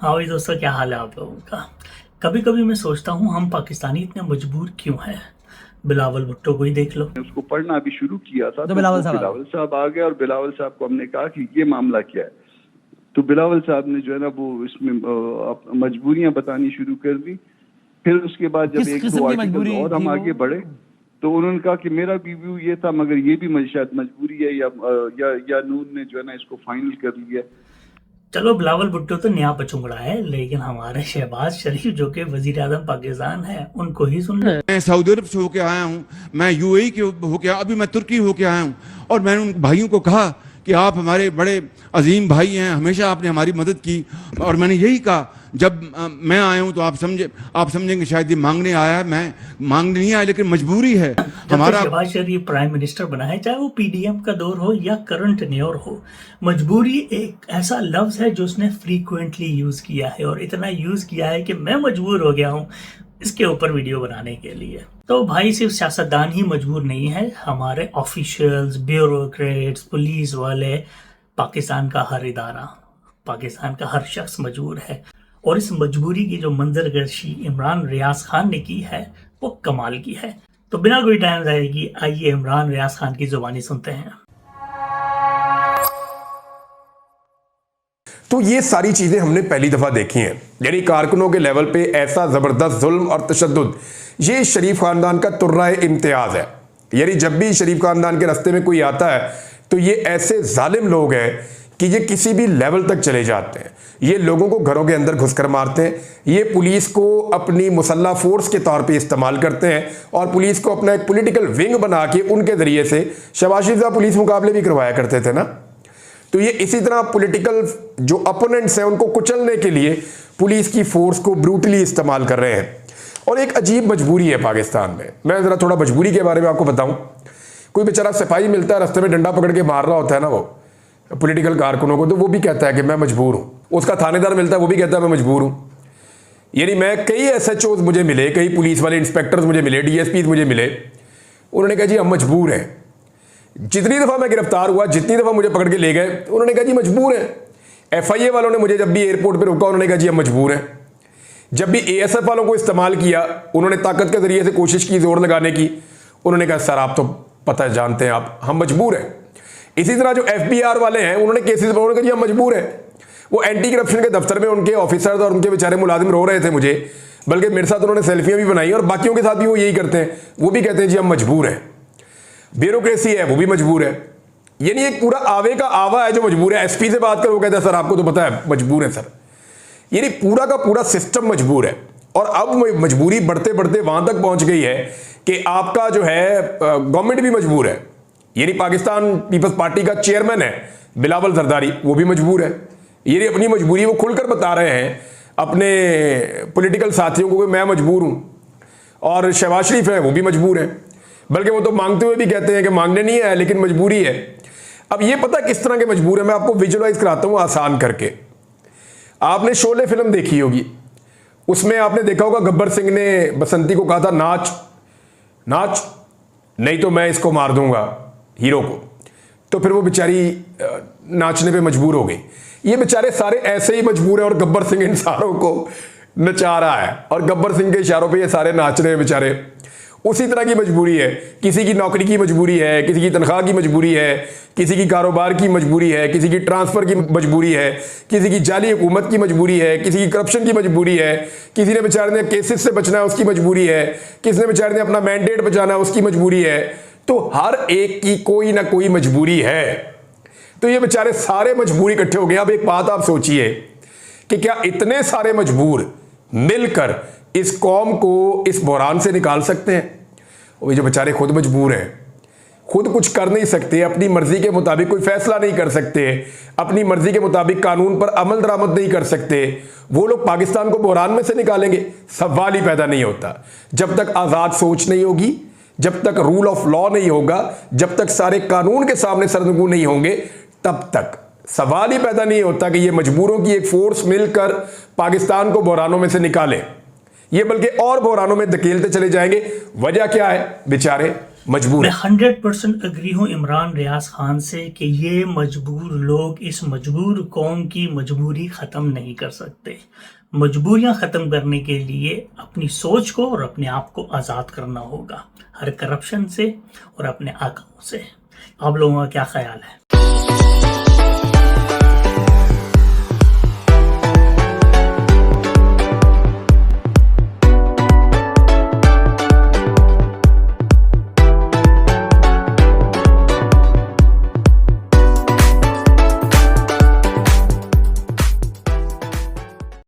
हाँ भाई दोस्तों, क्या हाल है आप लोगों का। कभी कभी मैं सोचता हूँ हम पाकिस्तानी इतने मजबूर क्यों हैं। बिलावल भुट्टो को ही देख लो। उसको पढ़ना अभी शुरू किया था तो तो बिलावल बिलावल साहब आ गए और बिलावल साहब को हमने कहा कि ये मामला क्या है। तो बिलावल साहब ने जो है ना वो इसमें मजबूरियां बतानी शुरू कर दी। फिर उसके बाद जब एक दो आर्टिकल और हम आगे बढ़े तो उन्होंने कहा कि मेरा भी व्यू ये था, मगर ये भी शायद मजबूरी है या नून ने जो है ना इसको फाइनल कर लिया। चलो, बिलावल भुट्टो तो नया पचुंगड़ा है, लेकिन हमारे शहबाज शरीफ जो कि वजीर आजम पाकिस्तान है, उनको ही सुन ले। मैं सऊदी अरब से होके आया हूँ, मैं यूएई के होके अभी मैं तुर्की होके आया हूँ, और मैंने उन भाइयों को कहा कि आप हमारे बड़े अजीम भाई हैं, हमेशा आपने हमारी मदद की। और मैंने यही कहा जब मैं आया हूँ तो आप समझेंगे शायद ये मांगने आया है। मैं मांगने नहीं आया, लेकिन मजबूरी है हमारा। शहबाज शरीफ प्राइम मिनिस्टर बना है, चाहे वो पीडीएम का दौर हो या करंट टेन्योर हो, मजबूरी एक ऐसा लफ्ज है जो उसने फ्रीक्वेंटली यूज किया है, और इतना यूज किया है कि मैं मजबूर हो गया हूँ इसके ऊपर वीडियो बनाने के लिए। तो भाई सिर्फ सियासतदान ही मजबूर नहीं है, हमारे ऑफिशियल्स, ब्यूरोक्रेट्स, पुलिस वाले, पाकिस्तान का हर इदारा, पाकिस्तान का हर शख्स मजबूर है। और इस मजबूरी की जो मंजरगर्शी इमरान रियाज खान ने की है वो कमाल की है। तो बिना कोई टाइम जाए की आइए इमरान रियाज खान की जुबानी सुनते हैं। तो ये सारी चीजें हमने पहली दफा देखी हैं, यानी कारकुनों के लेवल पे ऐसा जबरदस्त जुल्म और तशद्दुद, ये शरीफ खानदान का तुर्राए इम्तियाज है। यानी जब भी शरीफ खानदान के रास्ते में कोई आता है तो ये ऐसे जालिम लोग हैं कि ये किसी भी लेवल तक चले जाते हैं। ये लोगों को घरों के अंदर घुसकर मारते हैं, ये पुलिस को अपनी मुसल्ला फोर्स के तौर पे इस्तेमाल करते हैं, और पुलिस को अपना एक पॉलिटिकल विंग बना के उनके जरिए से शहबाज शरीफ साहब पुलिस मुकाबले भी करवाया करते थे ना। तो ये इसी तरह पॉलिटिकल जो अपोनेंट्स हैं उनको कुचलने के लिए पुलिस की फोर्स को ब्रूटली इस्तेमाल कर रहे हैं। और एक अजीब मजबूरी है पाकिस्तान में। मैं जरा थोड़ा मजबूरी के बारे में आपको बताऊं। कोई बेचारा सिपाही मिलता है, रास्ते में डंडा पकड़ के मार रहा होता है ना वो पॉलिटिकल कारकुनों को, तो वो भी कहता है कि मैं मजबूर हूं। उसका थानेदार मिलता है, वो भी कहता है मैं मजबूर हूं। यानी मैं कई एसएचओज मुझे मिले, कई पुलिस वाले इंस्पेक्टर्स मुझे मिले, डीएसपी मुझे मिले, उन्होंने कहा जी हम मजबूर हैं। जितनी दफा मैं गिरफ्तार हुआ, जितनी दफा मुझे पकड़ के ले गए, उन्होंने कहा जी मजबूर हैं। एफआईए वालों ने मुझे जब भी एयरपोर्ट पर रोका, उन्होंने कहा जी हम मजबूर हैं। जब भी एएसएफ वालों को इस्तेमाल किया, उन्होंने ताकत के जरिए से कोशिश की जोर लगाने की, उन्होंने कहा सर आप तो पता जानते हैं आप, हम मजबूर हैं। इसी तरह जो एफबीआर वाले हैं, उन्होंने केसेस में उन्होंने कहा जी हम मजबूर हैं। वो एंटी करप्शन के दफ्तर में उनके ऑफिसर्स और उनके बेचारे मुलाजिम रो रहे थे मुझे, बल्कि मेरे साथ उन्होंने सेल्फियां भी बनाई, और बाकियों के साथ भी वो यही करते हैं, वो भी कहते हैं जी हम मजबूर हैं। ब्यूरोक्रेसी है वो भी मजबूर है। यानी एक पूरा आवे का आवा है जो मजबूर है। एसपी से बात कर, वो कहता है सर आपको तो पता है मजबूर है सर। यानी पूरा का पूरा सिस्टम मजबूर है। और अब मजबूरी बढ़ते बढ़ते वहां तक पहुंच गई है कि आपका जो है गवर्नमेंट भी मजबूर है। यानी पाकिस्तान पीपल्स पार्टी का चेयरमैन है बिलावल जरदारी, वो भी मजबूर है। ये अपनी मजबूरी वो खुलकर बता रहे हैं अपने पॉलिटिकल साथियों को कि मैं मजबूर हूं। और शहबाज शरीफ है वो भी मजबूर है, बल्कि वो तो मांगते हुए भी कहते हैं कि मांगने नहीं है लेकिन मजबूरी है। अब ये पता किस तरह के मजबूर है, मैं आपको विजुअलाइज कराता हूं आसान करके। आपने शोले फिल्म देखी होगी, उसमें आपने देखा होगा गब्बर सिंह ने बसंती को कहा था नाच नाच नहीं तो मैं इसको मार दूंगा हीरो को। तो फिर वो बेचारी नाचने पे मजबूर हो गई। ये बेचारे सारे ऐसे ही मजबूर हैं, और गब्बर सिंह इन सारों को नचा रहा है, और गब्बर सिंह के इशारों पे ये सारे नाच रहे हैं बेचारे। उसी तरह की मजबूरी है, किसी की नौकरी की मजबूरी है, किसी की तनख्वाह की मजबूरी है, किसी की कारोबार की मजबूरी है, किसी की ट्रांसफर की मजबूरी है, किसी की जाली हुकूमत की मजबूरी है, किसी की करप्शन की मजबूरी है, किसी ने बेचारे ने केसेस से बचना है उसकी मजबूरी है, किसी ने बेचारे ने अपना मैंडेट बचाना है उसकी मजबूरी है। तो हर एक की कोई ना कोई मजबूरी है। तो ये बेचारे सारे मजबूरी इकट्ठे हो गए। अब एक बात आप सोचिए कि क्या इतने सारे मजबूर मिलकर इस कौम को इस बहरान से निकाल सकते हैं? और ये जो बेचारे खुद मजबूर हैं, खुद कुछ कर नहीं सकते, अपनी मर्जी के मुताबिक कोई फैसला नहीं कर सकते, अपनी मर्जी के मुताबिक कानून पर अमल दरामद नहीं कर सकते, वो लोग पाकिस्तान को बहरान में से निकालेंगे? सवाल ही पैदा नहीं होता। जब तक आज़ाद सोच नहीं होगी, जब तक रूल ऑफ लॉ नहीं होगा, जब तक सारे कानून के सामने सरनगू नहीं होंगे, तब तक सवाल ही पैदा नहीं होता कि ये मजबूरों की एक फोर्स मिलकर पाकिस्तान को बहरानों में से निकाले। ये बल्कि और बहरानों में धकेलते चले जाएंगे। वजह क्या है? बेचारे मजबूर मैं 100% अग्री हूँ इमरान रियाज खान से कि ये मजबूर लोग इस मजबूर कौम की मजबूरी ख़त्म नहीं कर सकते। मजबूरियां ख़त्म करने के लिए अपनी सोच को और अपने आप को आज़ाद करना होगा हर करप्शन से और अपने आकाओं से। आप लोगों का क्या ख्याल है?